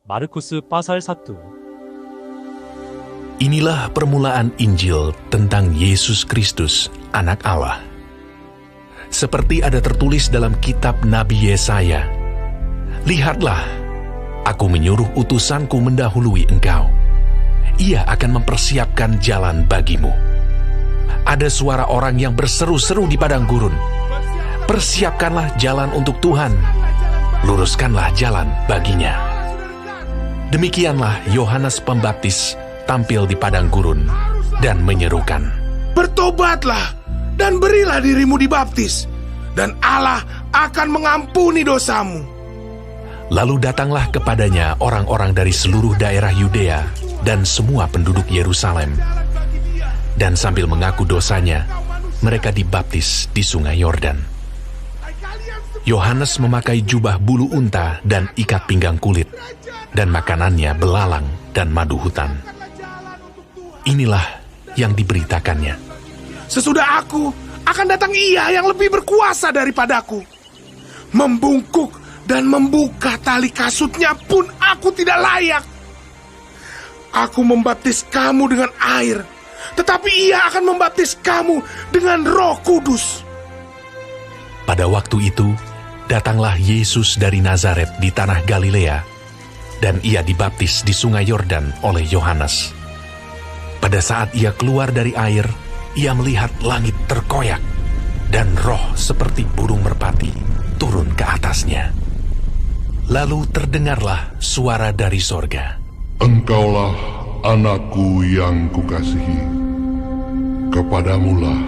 마르쿠스 빠살 사투. Inilah permulaan Injil tentang Yesus Kristus, Anak Allah. Seperti ada tertulis dalam kitab Nabi Yesaya, "Lihatlah, aku menyuruh utusanku mendahului engkau. Ia akan mempersiapkan jalan bagimu." Ada suara orang yang berseru-seru di padang gurun, "Persiapkanlah jalan untuk Tuhan, luruskanlah jalan baginya." Demikianlah Yohanes Pembaptis tampil di padang gurun dan menyerukan, "Bertobatlah dan berilah dirimu dibaptis, dan Allah akan mengampuni dosamu." Lalu datanglah kepadanya orang-orang dari seluruh daerah Yudea dan semua penduduk Yerusalem. Dan sambil mengaku dosanya, mereka dibaptis di sungai Yordan. Yohanes memakai jubah bulu unta dan ikat pinggang kulit, dan makanannya belalang dan madu hutan. Inilah yang diberitakannya, "Sesudah aku, akan datang Ia yang lebih berkuasa daripadaku. Membungkuk dan membuka tali kasutnya pun aku tidak layak. Aku membaptis kamu dengan air, tetapi Ia akan membaptis kamu dengan Roh Kudus." Pada waktu itu, datanglah Yesus dari Nazaret di tanah Galilea, dan Ia dibaptis di sungai Yordan oleh Yohanes. Pada saat Ia keluar dari air, Ia melihat langit terkoyak, dan roh seperti burung merpati turun ke atasnya. Lalu terdengarlah suara dari sorga, "Engkaulah anakku yang kukasihi, kepadamulah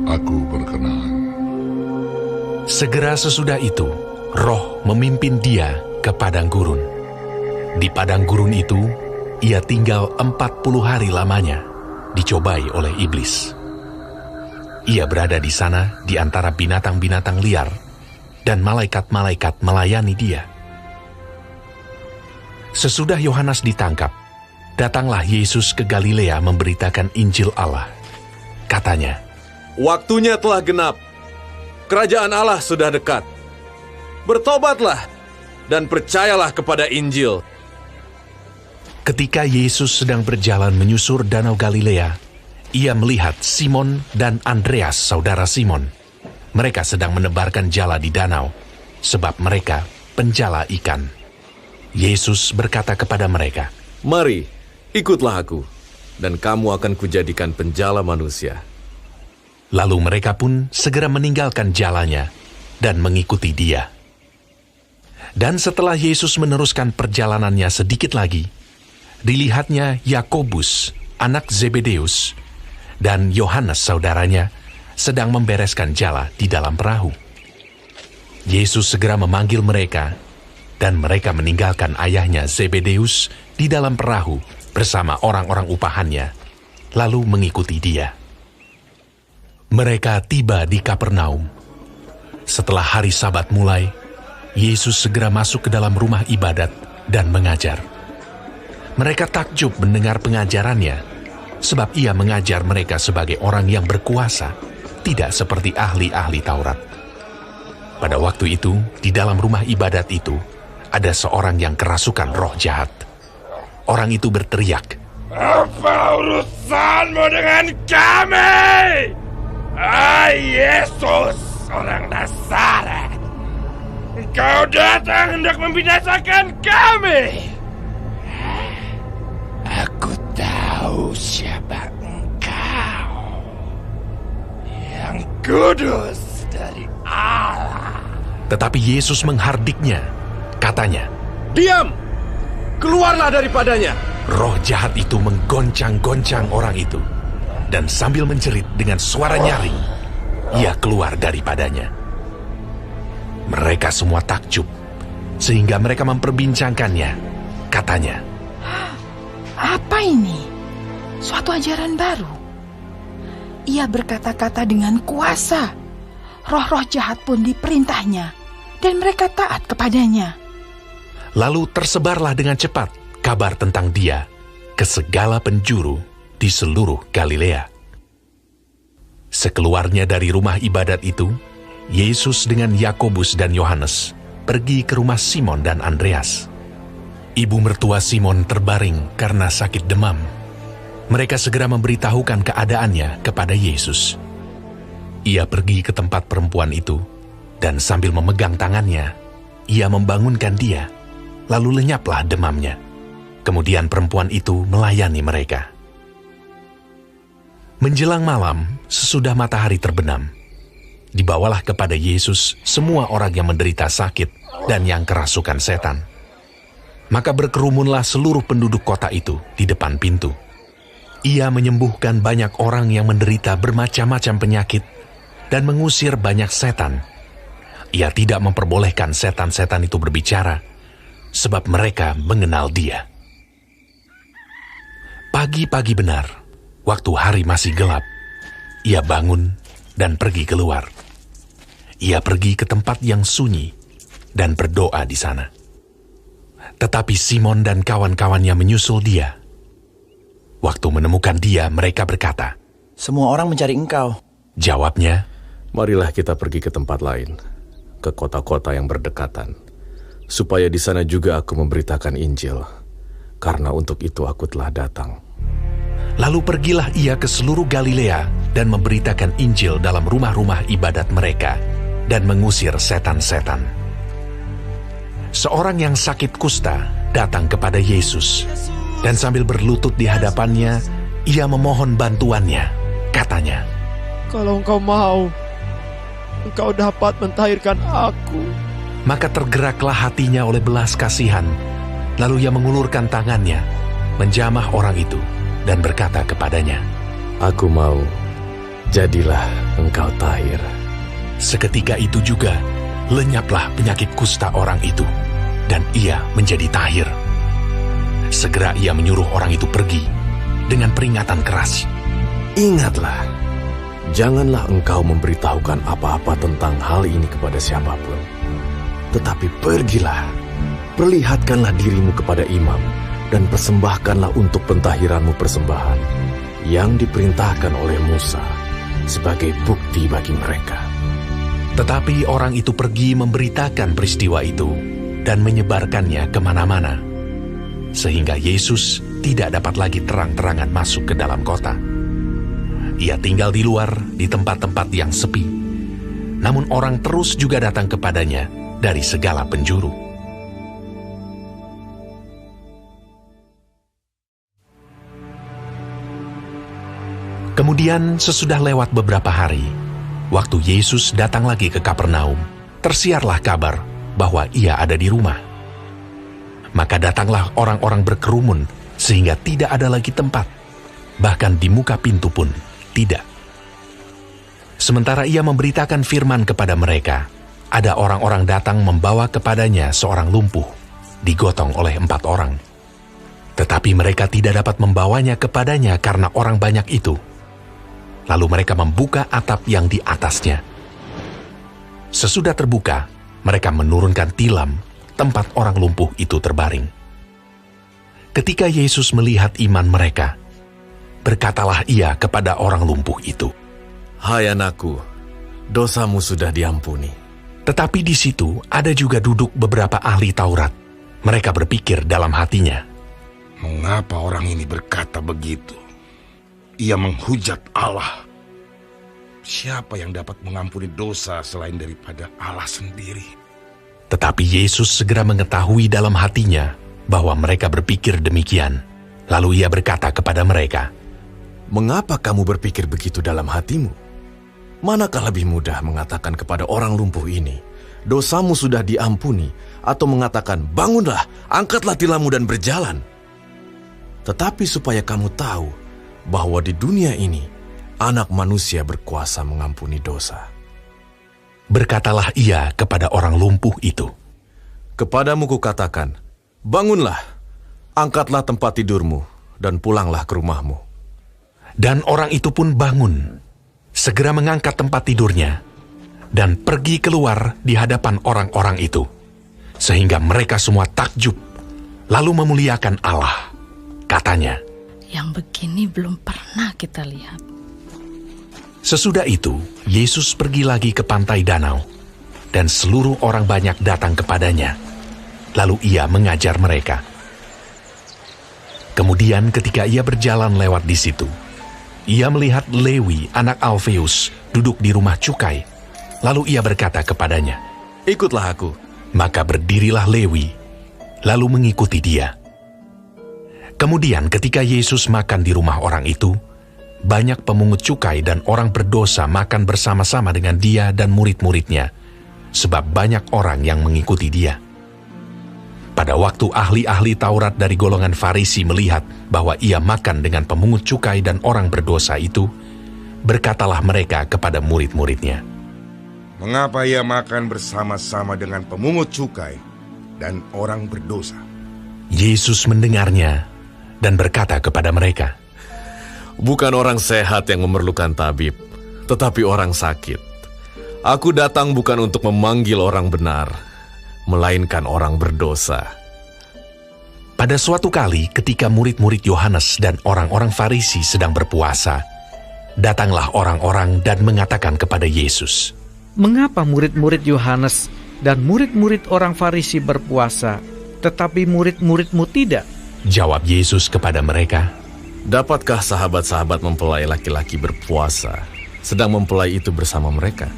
aku berkenan." Segera sesudah itu, roh memimpin Dia ke padang gurun. Di padang gurun itu, Ia tinggal 40 hari lamanya, dicobai oleh iblis. Ia berada di sana di antara binatang-binatang liar, dan malaikat-malaikat melayani Dia. Sesudah Yohanes ditangkap, datanglah Yesus ke Galilea memberitakan Injil Allah. Katanya, "Waktunya telah genap. Kerajaan Allah sudah dekat. Bertobatlah dan percayalah kepada Injil." Ketika Yesus sedang berjalan menyusur danau Galilea, Ia melihat Simon dan Andreas, saudara Simon. Mereka sedang menebarkan jala di danau, sebab mereka penjala ikan. Yesus berkata kepada mereka, "Mari, ikutlah aku, dan kamu akan kujadikan penjala manusia." Lalu mereka pun segera meninggalkan jalannya dan mengikuti Dia. Dan setelah Yesus meneruskan perjalanannya sedikit lagi, dilihatnya Yakobus, anak Zebedeus, dan Yohanes saudaranya sedang membereskan jala di dalam perahu. Yesus segera memanggil mereka, dan mereka meninggalkan ayahnya Zebedeus di dalam perahu bersama orang-orang upahannya, lalu mengikuti Dia. Mereka tiba di Kapernaum. Setelah hari Sabat mulai, Yesus segera masuk ke dalam rumah ibadat dan mengajar. Mereka takjub mendengar pengajarannya, sebab Ia mengajar mereka sebagai orang yang berkuasa, tidak seperti ahli-ahli Taurat. Pada waktu itu, di dalam rumah ibadat itu, ada seorang yang kerasukan roh jahat. Orang itu berteriak, "Apa urusanmu dengan kami, Yesus, orang Nazaret? Engkau datang hendak membinasakan kami. Aku tahu siapa engkau, yang kudus dari Allah." Tetapi Yesus menghardiknya. Katanya, "Diam! Keluarlah daripadanya!" roh jahat itu menggoncang-goncang orang itu, dan sambil menjerit dengan suara nyaring, ia keluar daripadanya. Mereka semua takjub, sehingga mereka memperbincangkannya. Katanya, "Apa ini? Suatu ajaran baru. Ia berkata-kata dengan kuasa. Roh-roh jahat pun diperintahnya, dan mereka taat kepadanya." Lalu tersebarlah dengan cepat kabar tentang Dia ke segala penjuru di seluruh Galilea. Sekeluarnya dari rumah ibadat itu, Yesus dengan Yakobus dan Yohanes pergi ke rumah Simon dan Andreas. Ibu mertua Simon terbaring karena sakit demam. Mereka segera memberitahukan keadaannya kepada Yesus. Ia pergi ke tempat perempuan itu, dan sambil memegang tangannya, ia membangunkan dia, lalu lenyaplah demamnya. Kemudian perempuan itu melayani mereka. Menjelang malam, sesudah matahari terbenam, dibawalah kepada Yesus semua orang yang menderita sakit dan yang kerasukan setan. Maka berkerumunlah seluruh penduduk kota itu di depan pintu. Ia menyembuhkan banyak orang yang menderita bermacam-macam penyakit dan mengusir banyak setan. Ia tidak memperbolehkan setan-setan itu berbicara, sebab mereka mengenal dia. Pagi-pagi benar, waktu hari masih gelap, ia bangun dan pergi keluar. Ia pergi ke tempat yang sunyi dan berdoa di sana. Tetapi Simon dan kawan-kawannya menyusul dia. Waktu menemukan dia, mereka berkata, "Semua orang mencari engkau." Jawabnya, Marilah kita pergi ke tempat lain, ke kota-kota yang berdekatan, supaya di sana juga aku memberitakan Injil, karena untuk itu aku telah datang. lalu pergilah ia ke seluruh Galilea dan memberitakan Injil dalam rumah-rumah ibadat mereka dan mengusir setan-setan. Seorang yang sakit kusta datang kepada Yesus, dan sambil berlutut di hadapannya, ia memohon bantuannya. Katanya, "Kalau engkau mau, engkau dapat mentahirkan aku." maka tergeraklah hatinya oleh belas kasihan. Lalu ia mengulurkan tangannya, menjamah orang itu, dan berkata kepadanya, Aku mau, jadilah engkau tahir. Seketika itu juga, lenyaplah penyakit kusta orang itu, dan ia menjadi tahir. Segera ia menyuruh orang itu pergi, dengan peringatan keras. Ingatlah, janganlah engkau memberitahukan apa-apa tentang hal ini kepada siapapun. Tetapi pergilah, perlihatkanlah dirimu kepada imam, dan persembahkanlah untuk pentahiranmu persembahan yang diperintahkan oleh Musa sebagai bukti bagi mereka. Tetapi orang itu pergi memberitakan peristiwa itu dan menyebarkannya kemana-mana, sehingga Yesus tidak dapat lagi terang-terangan masuk ke dalam kota. Ia tinggal di luar, di tempat-tempat yang sepi. Namun orang terus juga datang kepadanya dari segala penjuru. Kemudian sesudah lewat beberapa hari, waktu Yesus datang lagi ke Kapernaum, tersiarlah kabar bahwa ia ada di rumah. Maka datanglah orang-orang berkerumun sehingga tidak ada lagi tempat, bahkan di muka pintu pun tidak. Sementara ia memberitakan firman kepada mereka, ada orang-orang datang membawa kepadanya seorang lumpuh, digotong oleh 4 orang. Tetapi mereka tidak dapat membawanya kepadanya karena orang banyak itu. Lalu mereka membuka atap yang di atasnya. Sesudah terbuka, mereka menurunkan tilam tempat orang lumpuh itu terbaring. Ketika Yesus melihat iman mereka, berkatalah ia kepada orang lumpuh itu, Hai anakku, dosamu sudah diampuni. Tetapi di situ ada juga duduk beberapa ahli Taurat. Mereka berpikir dalam hatinya, Mengapa orang ini berkata begitu? Ia menghujat Allah. Siapa yang dapat mengampuni dosa selain daripada Allah sendiri? Tetapi Yesus segera mengetahui dalam hatinya bahwa mereka berpikir demikian. Lalu ia berkata kepada mereka, Mengapa kamu berpikir begitu dalam hatimu? Manakah lebih mudah mengatakan kepada orang lumpuh ini, dosamu sudah diampuni, atau mengatakan, bangunlah, angkatlah tilammu dan berjalan? Tetapi supaya kamu tahu bahwa di dunia ini, Anak Manusia berkuasa mengampuni dosa. Berkatalah ia kepada orang lumpuh itu, Kepadamu kukatakan, bangunlah, angkatlah tempat tidurmu, dan pulanglah ke rumahmu. Dan orang itu pun bangun, segera mengangkat tempat tidurnya, dan pergi keluar di hadapan orang-orang itu, sehingga mereka semua takjub, lalu memuliakan Allah. Katanya, Yang begini belum pernah kita lihat. sesudah itu, Yesus pergi lagi ke pantai danau, dan seluruh orang banyak datang kepadanya. Lalu ia mengajar mereka. Kemudian ketika ia berjalan lewat di situ, ia melihat Lewi, anak Alfeus, duduk di rumah cukai. Lalu ia berkata kepadanya, Ikutlah aku. Maka berdirilah Lewi, lalu mengikuti dia. Kemudian ketika Yesus makan di rumah orang itu, banyak pemungut cukai dan orang berdosa makan bersama-sama dengan dia dan murid-muridnya, sebab banyak orang yang mengikuti dia. Pada waktu ahli-ahli Taurat dari golongan Farisi melihat bahwa ia makan dengan pemungut cukai dan orang berdosa itu, berkatalah mereka kepada murid-muridnya, Mengapa ia makan bersama-sama dengan pemungut cukai dan orang berdosa? Yesus mendengarnya dan berkata kepada mereka, Bukan orang sehat yang memerlukan tabib, tetapi orang sakit. Aku datang bukan untuk memanggil orang benar, melainkan orang berdosa. Pada suatu kali ketika murid-murid Yohanes dan orang-orang Farisi sedang berpuasa, datanglah orang-orang dan mengatakan kepada Yesus, Mengapa murid-murid Yohanes dan murid-murid orang Farisi berpuasa, tetapi murid-muridmu tidak? Jawab Yesus kepada mereka, Dapatkah sahabat-sahabat mempelai laki-laki berpuasa, sedang mempelai itu bersama mereka?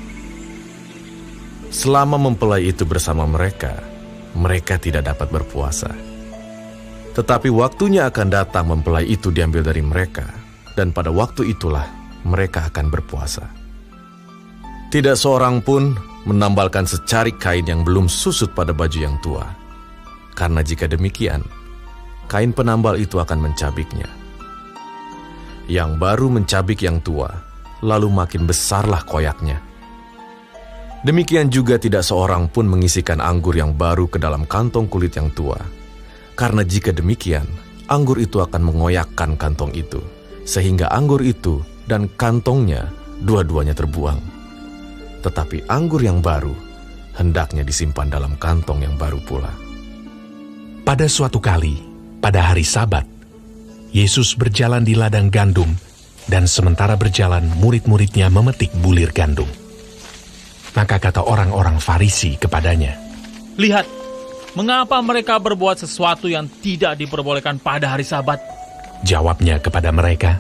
Selama mempelai itu bersama mereka, mereka tidak dapat berpuasa. Tetapi waktunya akan datang mempelai itu diambil dari mereka, dan pada waktu itulah mereka akan berpuasa. Tidak seorang pun menambalkan secarik kain yang belum susut pada baju yang tua. Karena jika demikian, kain penambal itu akan mencabiknya. Yang baru mencabik yang tua, lalu makin besarlah koyaknya. Demikian juga tidak seorang pun mengisikan anggur yang baru ke dalam kantong kulit yang tua. Karena jika demikian, anggur itu akan mengoyakkan kantong itu, sehingga anggur itu dan kantongnya dua-duanya terbuang. Tetapi anggur yang baru hendaknya disimpan dalam kantong yang baru pula. Pada suatu kali, pada hari Sabat, Yesus berjalan di ladang gandum, dan sementara berjalan murid-muridnya memetik bulir gandum. Maka kata orang-orang Farisi kepadanya, Lihat, mengapa mereka berbuat sesuatu yang tidak diperbolehkan pada hari Sabat? Jawabnya kepada mereka,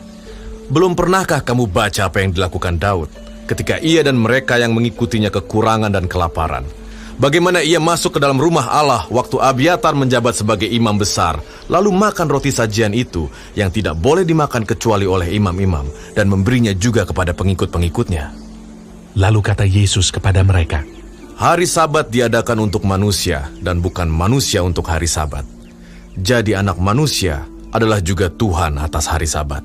Belum pernahkah kamu baca apa yang dilakukan Daud ketika ia dan mereka yang mengikutinya kekurangan dan kelaparan? Bagaimana ia masuk ke dalam rumah Allah waktu Abiatar menjabat sebagai imam besar, lalu makan roti sajian itu yang tidak boleh dimakan kecuali oleh imam-imam, dan memberinya juga kepada pengikut-pengikutnya. Lalu kata Yesus kepada mereka, Hari Sabat diadakan untuk manusia dan bukan manusia untuk hari Sabat. Jadi anak manusia adalah juga Tuhan atas hari Sabat.